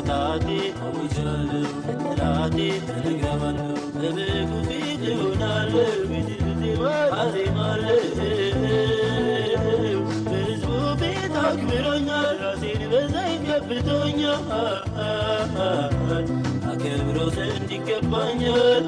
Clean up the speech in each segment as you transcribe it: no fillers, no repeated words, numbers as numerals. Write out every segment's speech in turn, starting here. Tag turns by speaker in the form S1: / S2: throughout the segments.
S1: ከፍታቴ አውጃለሁ ለጠላቴ እነግረዋለሁ በበጉ ፊት እሆናለሁ ፊት አዜማለሁ በሕዝቡ ፊት አክብሮኛል ራሴን በዘይት ቀብቶኛል አከብረው ዘንድ ይገባኛል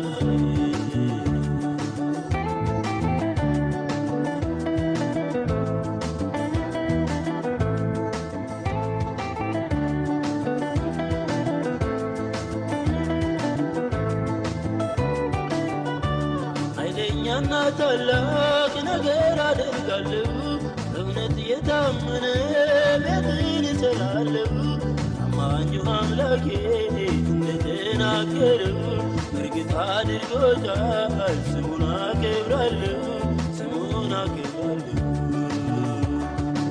S1: ኃይለኛና ታላቅ ነገር አደርጋለሁ እውነት የታመነ ቤትን እሰራለሁ ታማኙ አምላኬ እንደተናገረው እርግጥ አድርጎታል ስሙን አከብራለሁ ስሙን አከብራለሁ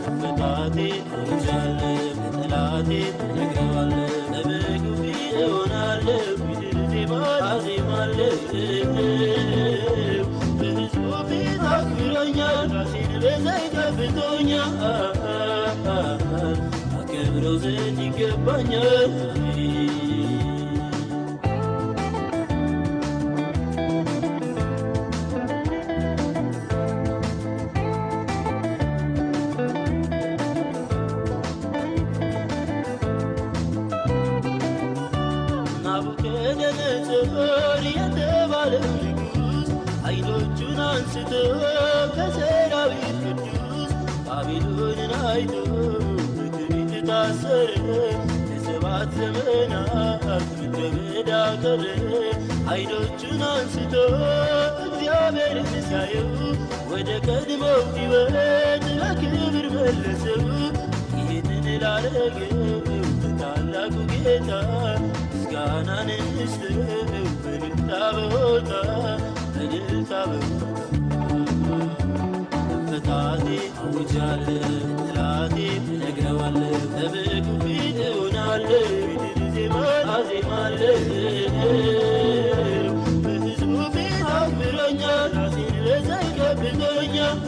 S1: ከፍታቴ አውጃለሁ ለጠላቴ እነግረዋለሁ በበጉ ፊት እሆናለሁ ምድር ዜማ አዜማለሁ በሕዝቡ ፊት አክብሮኛል ራሴን በዘይት ቀብቶኛል አከብረው ዘንድ ይገባኛል ናቡከደነፆር የተባለው ንጉሥ ዓይኖቹን አንስቶ በሰራዊት ቅዱስ ባቢሎንን አይቶ በትዕቢት ታሰረ ለሰባት ዘመናት ምድረ በዳ ቀረ ዓይኖቹን አንስቶ እግዚአብሔርን ሲያየው ወደ ቀድሞው ሕይወት በክብር መለሰው ይህንን ላደረገው ታላቁ ጌታ ምስጋናን እንስጠው በእልልታ በሆታ በእልልታ በሆታ ከፍታቴ አውጃለሁ ለጠላቴ እነግረዋለሁ በበጉ ፊት እሆናለሁ ምድር ዜማ አዜማለሁ በሕዝቡ ፊት አክብሮኛል ራሴን በዘይት ቀብቶኛል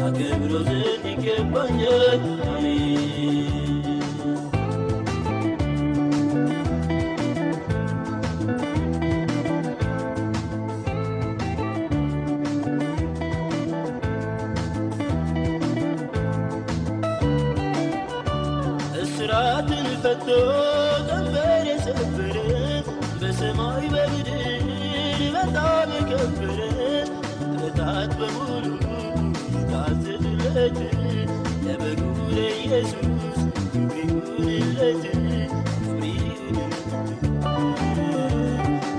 S1: አከብረው ዘንድ ይገባኛል እስራትን ፈቶ ቀንበር የሰበረ በሰማይ በምድር በጣም የከበረ ፍጥረታት በሙሉ የታዘዙለት ለበጉ ለኢየሱስ ክብር ይሁንለት ክብር ይሁንለት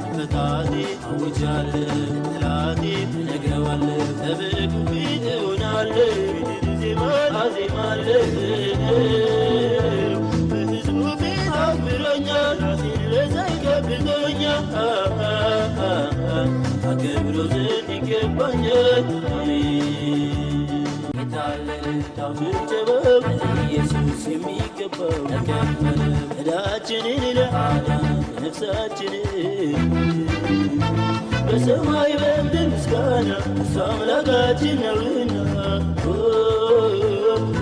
S1: ከፍታቴ አውጃለሁ ለጠላቴ እነግረዋለሁ በበጉ ፊት እሆናለሁ ምድር ዜማ አዜማለሁ በሕዝቡ ፊት አክብሮኛል ራሴን በዘይት ቀብቶኛል አከብረው ዘንድ ይገባኛል የታለ እልልታው ጭብጨባው ኢየሱስ የሚገባው ተከፈለ ዕዳችንን ለዓለም ነፍሳችንን በሰማይ በምድር ምስጋና እሱ አምላካችን ነውና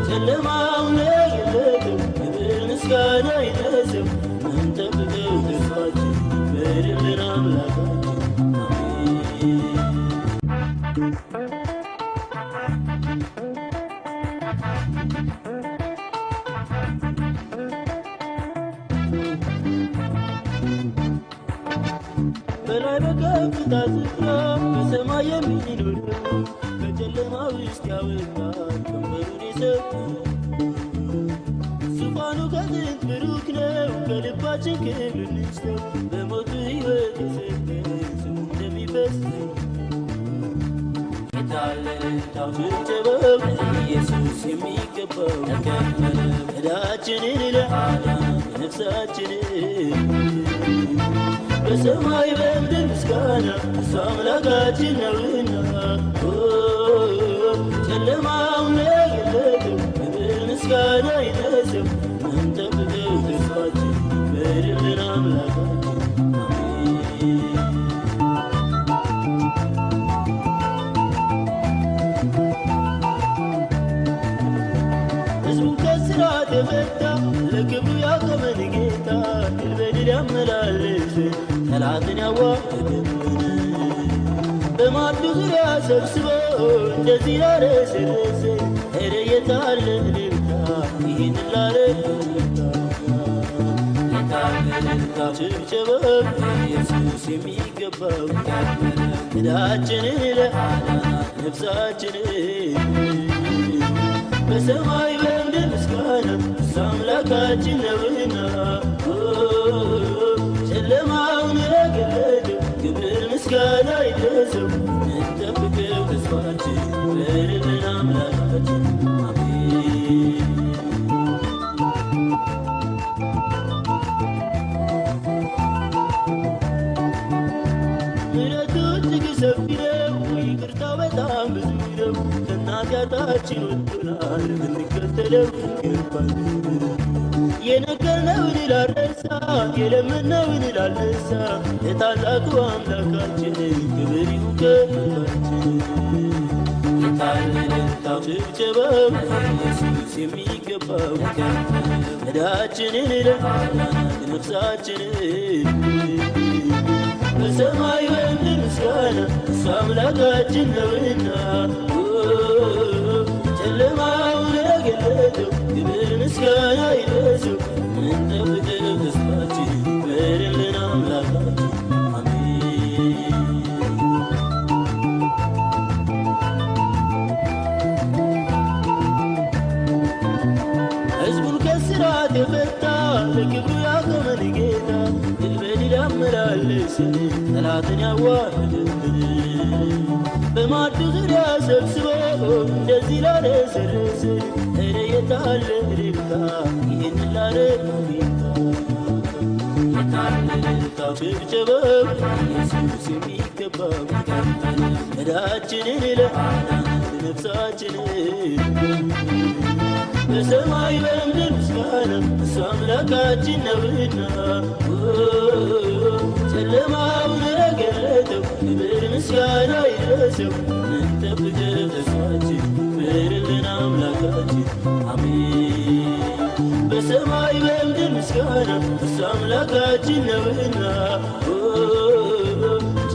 S1: ጨለማው ለየለትም ክብር ምስጋና ይድረሰው ምንጠብቀው ተስፋችን በድልን አምላካችን በላይ በከፍታ ስፍራ በሰማይ የሚኖረው ከጨለማ ውስጥ ያወጣል ቀንበሩን የሰበረው ዙፋኑ ከጥንት ብሩክ ነው ከልባችን ክብር እንስጠው በሞቱ ሕይወት የሰጠን ስሙ እንደሚፈስሰው የታለ እልልታው ጭብጨባው ኢየሱስ የሚገባው ተከፈለ ዕዳችንን ለዓለም ነፍሳችንን በሰማይ በምድር ምስጋና እሱ አምላካችን ነውና ጨለማው ለየለትም ክብር ምስጋና ይድረሰው ምንጠብቀው ተስፋችን በድልን አምላካችን ሕዝቡን ከእስራት የፈታ ለክብሩ ያመላልስ ጠላትን ያዋረደብን በማዕዱ ዙሪያ ሰብስበው እንደዚህ ላረሰረሰ ኧረ የት አለ እልልታ ይህንን ላረገው ጭብጨባው ኢየሱስ የሚገባው ዕዳችንን ለአዳናት ነፍሳችንን በሰማይ በምድር ምስጋና እሱ አምላካችን ነውና ጨለማውን ለገለጠው ክብር ምስጋና ይድረሰው እንጠብቀው ተስፋችን በርብን አምላካችን አሜን። ምሕረቱ እጅግ ሰፊ ነው፣ ይቅርታው በጣም ብዙ ነው። ከኃጢአታችን ወጥቶናል ብንከተለው ይገባል። የነገርነውን ላልረሳ የለመነውን ላልነሳ ለታላቁ አምላካችን ክብር ይሁን ከልባችን። የታለለታው ጭብጨባው ኢየሱስ የሚገባው ዕዳችንን ለአዳናት ነፍሳችንን በሰማይ በምድር ምስጋና እሱ አምላካችን ነውና ጨለማውን ለገለጠው ክብር ምስጋና ይድረሰው እንጠብቀው ተስፋችን በርልን አምላካችን አሜን። ሕዝቡን ከስራት የፈታ ለክብሩ ያቆመን ጌታ ድል በድል ያመላለሰን ጠላትን ያዋረደብን በማዕዱ ዙሪያ ሰብስበው እንደዚህ ላረሰረሰ ኧረ የት አለ እልልታ ይህንን ላረገው ጌታ የታለ እልልታው ጭብጨባው ኢየሱስ የሚገባው ዕዳችንን ለአዳናት ነፍሳችንን በሰማይ በምድር ምስጋና እሱ አምላካችን ነውና ጨለማውን ለገለጠው ክብር ምስጋና ይድረሰው እንጠብቀው ተስፋችን በርልን አምላካችን አሜን። በሰማይ በምድር ምስጋና እሱ አምላካችን ነውና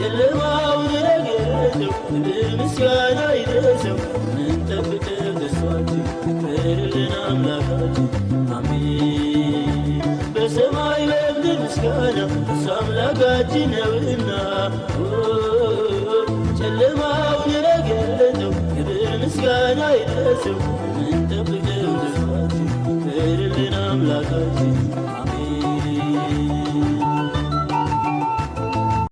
S1: ጨለማውን ለገለጠው ክብር ምስጋና ይድረሰው እንጠብቀው ተስፋችን በርልን አምላካችን አሜን። በሰማይ በምድር ምስጋና እሱ አምላካችን ነውና ጨለማውን ለገለጠው ክብር ምስጋና ይድረሰው እንጠብቀው ተስፋችን በርልን አምላካችን